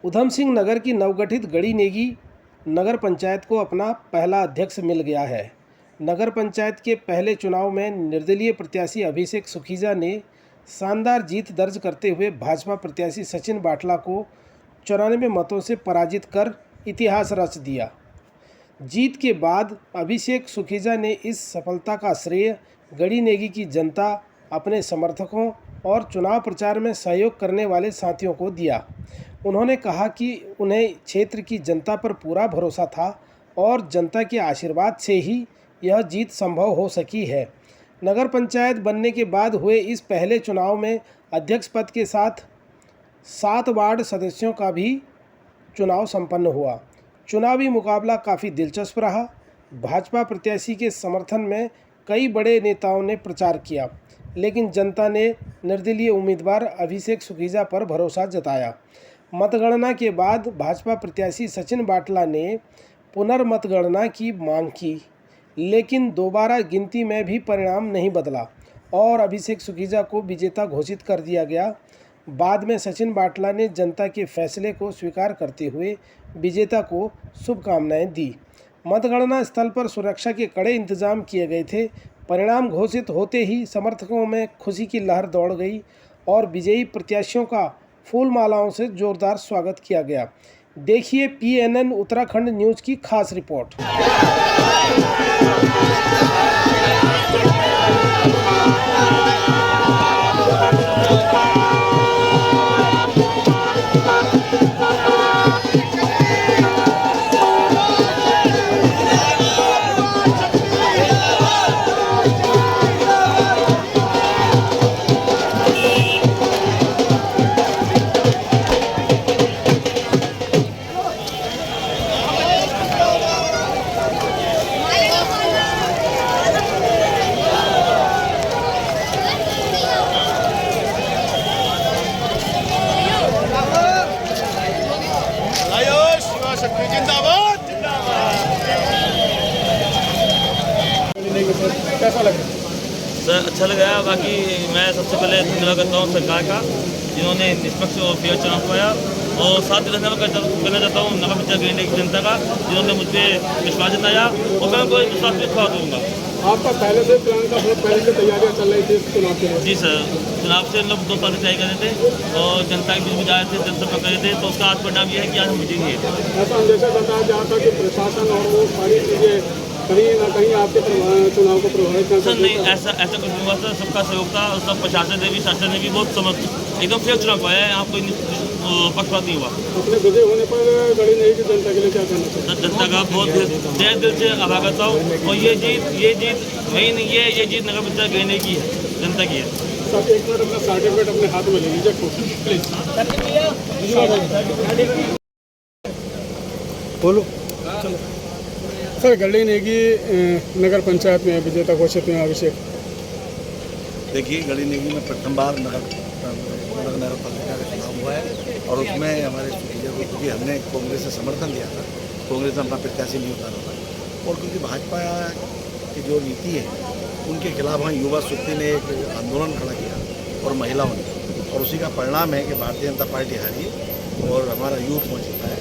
उधम सिंह नगर की नवगठित गड़ी नेगी नगर पंचायत को अपना पहला अध्यक्ष मिल गया है। नगर पंचायत के पहले चुनाव में निर्दलीय प्रत्याशी अभिषेक सुखीजा ने शानदार जीत दर्ज करते हुए भाजपा प्रत्याशी सचिन बाटला को 94 मतों से पराजित कर इतिहास रच दिया। जीत के बाद अभिषेक सुखीजा ने इस सफलता का श्रेय गड़ी नेगी की जनता, अपने समर्थकों और चुनाव प्रचार में सहयोग करने वाले साथियों को दिया। उन्होंने कहा कि उन्हें क्षेत्र की जनता पर पूरा भरोसा था और जनता के आशीर्वाद से ही यह जीत संभव हो सकी है। नगर पंचायत बनने के बाद हुए इस पहले चुनाव में अध्यक्ष पद के साथ 7 वार्ड सदस्यों का भी चुनाव संपन्न हुआ। चुनावी मुकाबला काफ़ी दिलचस्प रहा। भाजपा प्रत्याशी के समर्थन में कई बड़े नेताओं ने प्रचार किया, लेकिन जनता ने निर्दलीय उम्मीदवार अभिषेक सुखीजा पर भरोसा जताया। मतगणना के बाद भाजपा प्रत्याशी सचिन बाटला ने पुनर्मतगणना की मांग की, लेकिन दोबारा गिनती में भी परिणाम नहीं बदला और अभिषेक सुखीजा को विजेता घोषित कर दिया गया। बाद में सचिन बाटला ने जनता के फैसले को स्वीकार करते हुए विजेता को शुभकामनाएं दी। मतगणना स्थल पर सुरक्षा के कड़े इंतजाम किए गए थे। परिणाम घोषित होते ही समर्थकों में खुशी की लहर दौड़ गई और विजयी प्रत्याशियों का फूल मालाओं से जोरदार स्वागत किया गया। देखिए PNN उत्तराखंड न्यूज़ की खास रिपोर्ट। कैसा लग रहा है सर? अच्छा लगा। बाकी मैं सबसे पहले धन्यवाद करता हूँ सरकार का, जिन्होंने निष्पक्ष और फेयर चुनाव करवाया, और साथ ही धन्यवाद करना चाहता हूँ नगर पंचायत गिरने की जनता का, जिन्होंने मुझ पर विश्वास जताया और मैं उनको विश्वास पे खड़ा दूँगा। आपका पहले से प्लान का बहुत पहले से तैयारियां चल रही थी इस चुनाव के लिए? जी सर, चुनाव से हम लोग 2 साल से तैयारी कर रहे थे और जनता के बीच में जा रहे थे, जनता कर रहे थे, तो उसका आज परिणाम यह है कि आज हम विजयी हैं। ऐसा अंदेशा जताया जाता कि प्रशासन और वो सारी चीज़ें कहीं ना कहीं आपके चुनाव को प्रभावित कर सर नहीं, ऐसा कुछ नहीं हुआ सर। सबका सहयोग था और सब प्रशासन ने भी, शासन ने भी बहुत एकदम फेयर चुनाव करवाया है। यहाँ कोई पक्षपात नहीं हुआ। अपने विजय होने पर गड़ी नेगी की जनता के लिए क्या कहना चाहिए? जनता का बहुत तहे दिल से आभार करता हूँ और ये जीत वही नहीं है, ये जीत नगर पंचायत गड़ी नेगी है, जनता की है। सब एक मिनट अपना सर्टिफिकेट अपने हाथ में ले लीजिए प्लीज। बोलो। चलो सर, गड़ी नेगी नगर पंचायत में विजेता घोषित हुए अभिषेक। देखिए, गड़ी नेगी में प्रथम बार नगर पालिका का चुनाव हुआ है और उसमें हमारे सुखीजा को, क्योंकि हमने कांग्रेस से समर्थन दिया था, कांग्रेस ने अपना प्रत्याशी नहीं उतारा था, और क्योंकि भाजपा की जो नीति है उनके खिलाफ हम युवा शक्ति ने एक आंदोलन खड़ा किया और महिलाओं ने, और उसी का परिणाम है कि भारतीय जनता पार्टी हारी और हमारा यूथ में जीता है।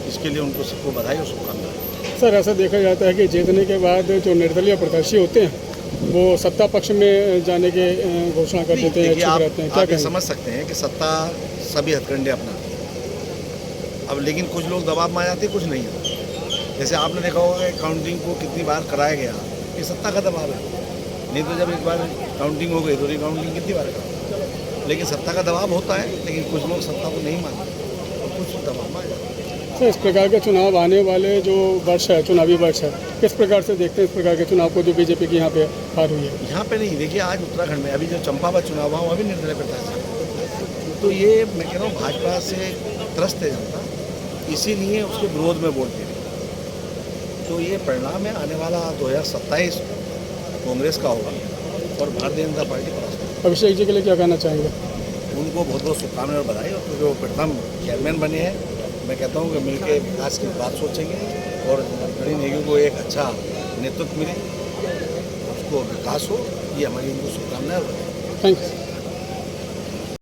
इसके लिए उनको सबको बधाई और शुभकामनाएं। सर, ऐसा देखा जाता है कि जीतने के बाद जो निर्दलीय प्रत्याशी होते हैं वो सत्ता पक्ष में जाने के घोषणा कर देते हैं, आप ये समझ सकते हैं कि सत्ता सभी हथकंडे अपनाती। अब लेकिन कुछ लोग दबाव में आ जाते, कुछ नहीं है। जैसे आपने देखा होगा कि काउंटिंग को कितनी बार कराया गया, ये सत्ता का दबाव है। नहीं तो जब एक बार काउंटिंग हो गई तो रिकाउंटिंग कितनी बार करा, लेकिन सत्ता का दबाव होता है। लेकिन कुछ लोग सत्ता को नहीं मानते और कुछ दबाव में आ जाते हैं। सर, इस प्रकार के चुनाव आने वाले जो वर्ष है, चुनावी वर्ष है, किस प्रकार से देखते हैं इस प्रकार के चुनाव को जो बीजेपी की यहाँ पे हार हुई है? यहाँ पे नहीं, देखिए आज उत्तराखंड में अभी जो चंपावत चुनाव हुआ वहाँ भी निर्दलीय प्रत्याशी, तो ये मैं कह रहा हूँ भाजपा से त्रस्त है जनता, इसीलिए उसके विरोध में वोट दे रही। तो ये परिणाम है आने वाला 2027 कांग्रेस का होगा और भारतीय जनता पार्टी परास्त। अभिषेक जी के लिए क्या कहना चाहेंगे? उनको बहुत बहुत शुभकामनाएं और बधाई, और क्योंकि वो प्रथम चेयरमैन बने हैं। मैं कहता हूँ कि मिलकर विकास की बात सोचेंगे और गड़ी नेगी को एक अच्छा नेतृत्व मिले, उसको विकास हो, ये हमारी उनको शुभकामनाएं और बधाई। Thank you.